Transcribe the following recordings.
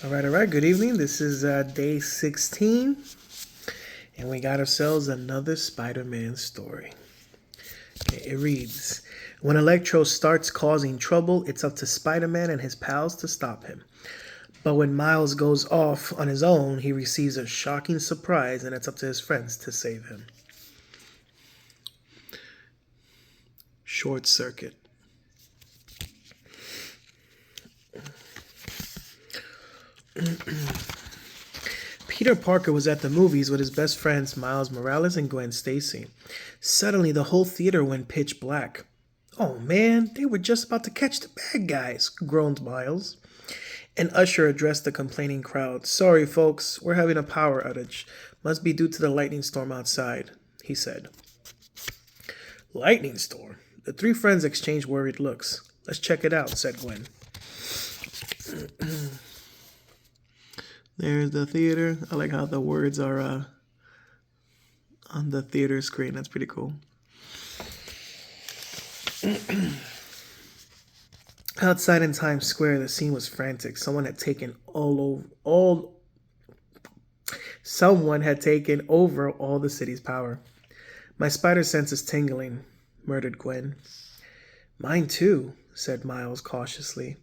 All right. Good evening. This is day 16, and we got ourselves another Spider Man story. Okay, it reads: When Electro starts causing trouble, it's up to Spider Man and his pals to stop him. But when Miles goes off on his own, he receives a shocking surprise, and it's up to his friends to save him. Short Circuit. Peter Parker was at the movies with his best friends Miles Morales and Gwen Stacy. Suddenly, the whole theater went pitch black. Oh man, they were just about to catch the bad guys, groaned Miles. An usher addressed the complaining crowd. Sorry, folks, we're having a power outage. Must be due to the lightning storm outside, he said. Lightning storm? The three friends exchanged worried looks. Let's check it out, said Gwen. There's the theater. I like how the words are on the theater screen. That's pretty cool. Outside in Times Square, the scene was frantic. Someone had taken over all the city's power. My spider sense is tingling, murmured Gwen. Mine too, said Miles cautiously.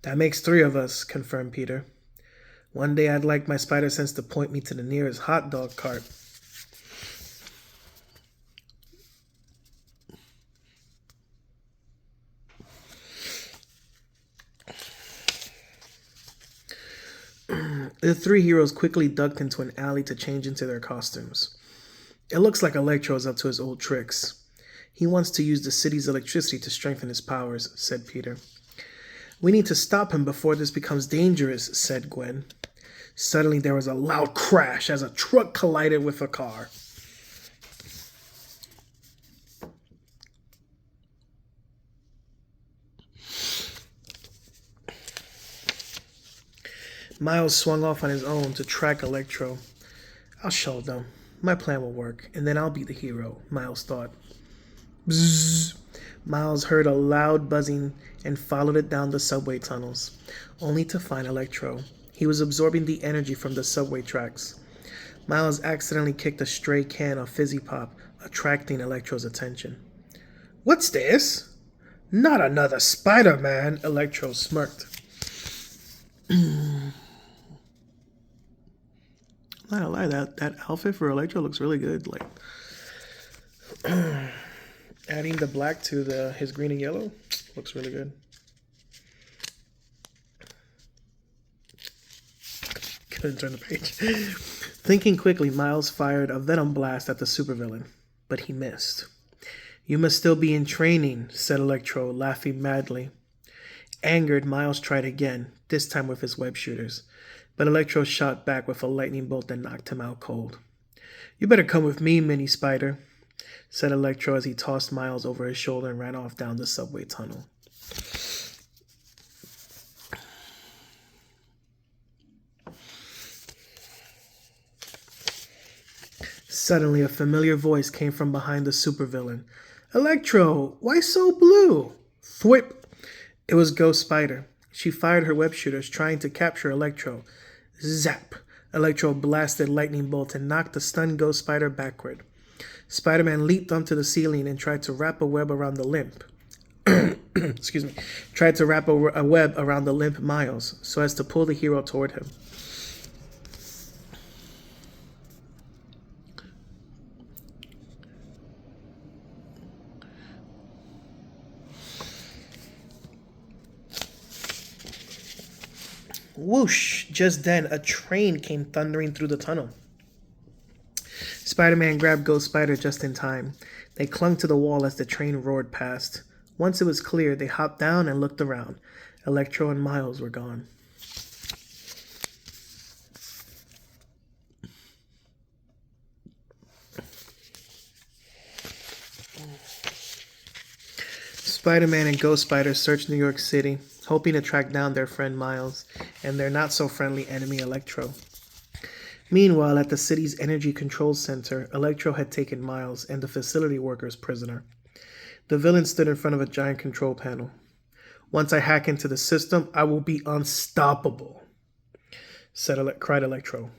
That makes three of us, confirmed Peter. One day I'd like my spider sense to point me to the nearest hot dog cart. The three heroes quickly ducked into an alley to change into their costumes. It looks like Electro's up to his old tricks. He wants to use the city's electricity to strengthen his powers, said Peter. We need to stop him before this becomes dangerous, said Gwen. Suddenly there was a loud crash as a truck collided with a car. Miles swung off on his own to track Electro. I'll show them. My plan will work, and then I'll be the hero, Miles thought. Bzzz. Miles heard a loud buzzing and followed it down the subway tunnels, only to find Electro. He was absorbing the energy from the subway tracks. Miles accidentally kicked a stray can of fizzy pop, attracting Electro's attention. What's this? Not another Spider-Man, Electro smirked. Not gonna lie, that outfit for Electro looks really good. Like adding the black to his green and yellow looks really good. Couldn't turn the page. Thinking quickly, Miles fired a venom blast at the supervillain, but he missed. You must still be in training, said Electro, laughing madly. Angered, Miles tried again, this time with his web shooters, but Electro shot back with a lightning bolt that knocked him out cold. You better come with me, Mini Spider, said Electro as he tossed Miles over his shoulder and ran off down the subway tunnel. Suddenly, a familiar voice came from behind the supervillain. Electro, why so blue? Thwip! It was Ghost Spider. She fired her web shooters, trying to capture Electro. Zap! Electro blasted lightning bolt and knocked the stunned Ghost Spider backward. Spider-Man leaped onto the ceiling and tried to wrap a web around the limp. Tried to wrap a web around the limp Miles so as to pull the hero toward him. Whoosh! Just then, a train came thundering through the tunnel. Spider-Man grabbed Ghost Spider just in time. They clung to the wall as the train roared past. Once it was clear, they hopped down and looked around. Electro and Miles were gone. Spider-Man and Ghost Spider searched New York City, hoping to track down their friend Miles and their not-so-friendly enemy Electro. Meanwhile, at the city's energy control center, Electro had taken Miles and the facility workers prisoner. The villain stood in front of a giant control panel. Once I hack into the system, I will be unstoppable. cried Electro.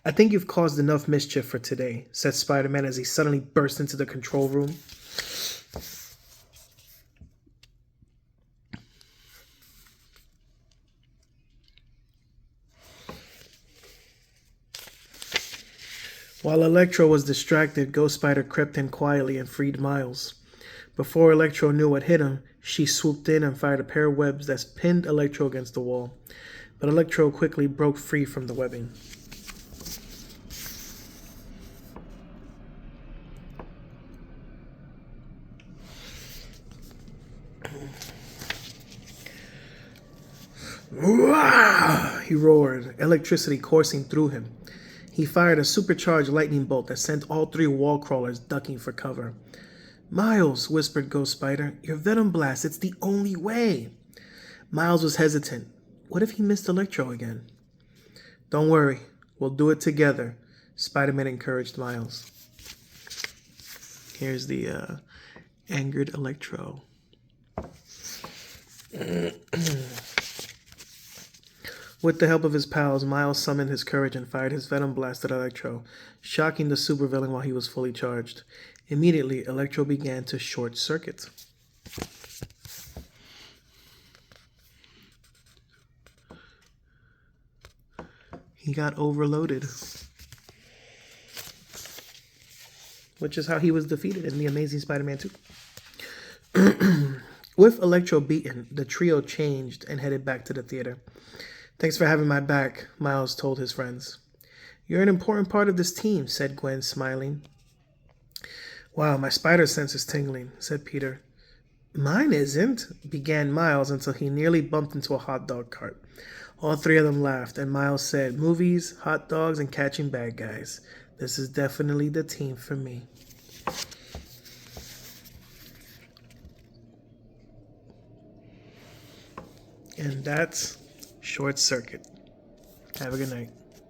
I think you've caused enough mischief for today, said Spider-Man as he suddenly burst into the control room. While Electro was distracted, Ghost Spider crept in quietly and freed Miles. Before Electro knew what hit him, she swooped in and fired a pair of webs that pinned Electro against the wall. But Electro quickly broke free from the webbing. "Wah!" he roared, electricity coursing through him. He fired a supercharged lightning bolt that sent all three wall crawlers ducking for cover. "Miles," whispered Ghost Spider, "your Venom Blast, it's the only way." Miles was hesitant. What if he missed Electro again? "Don't worry, we'll do it together," Spider-Man encouraged Miles. Here's the angered Electro. With the help of his pals, Miles summoned his courage and fired his Venom Blast at Electro, shocking the supervillain while he was fully charged. Immediately, Electro began to short-circuit. He got overloaded, which is how he was defeated in The Amazing Spider-Man 2. With Electro beaten, the trio changed and headed back to the theater. "Thanks for having my back," Miles told his friends. "You're an important part of this team," said Gwen, smiling. "Wow, my spider sense is tingling," said Peter. "Mine isn't," began Miles until he nearly bumped into a hot dog cart. All three of them laughed, and Miles said, "Movies, hot dogs, and catching bad guys. This is definitely the team for me." And that's Short Circuit. Have a good night.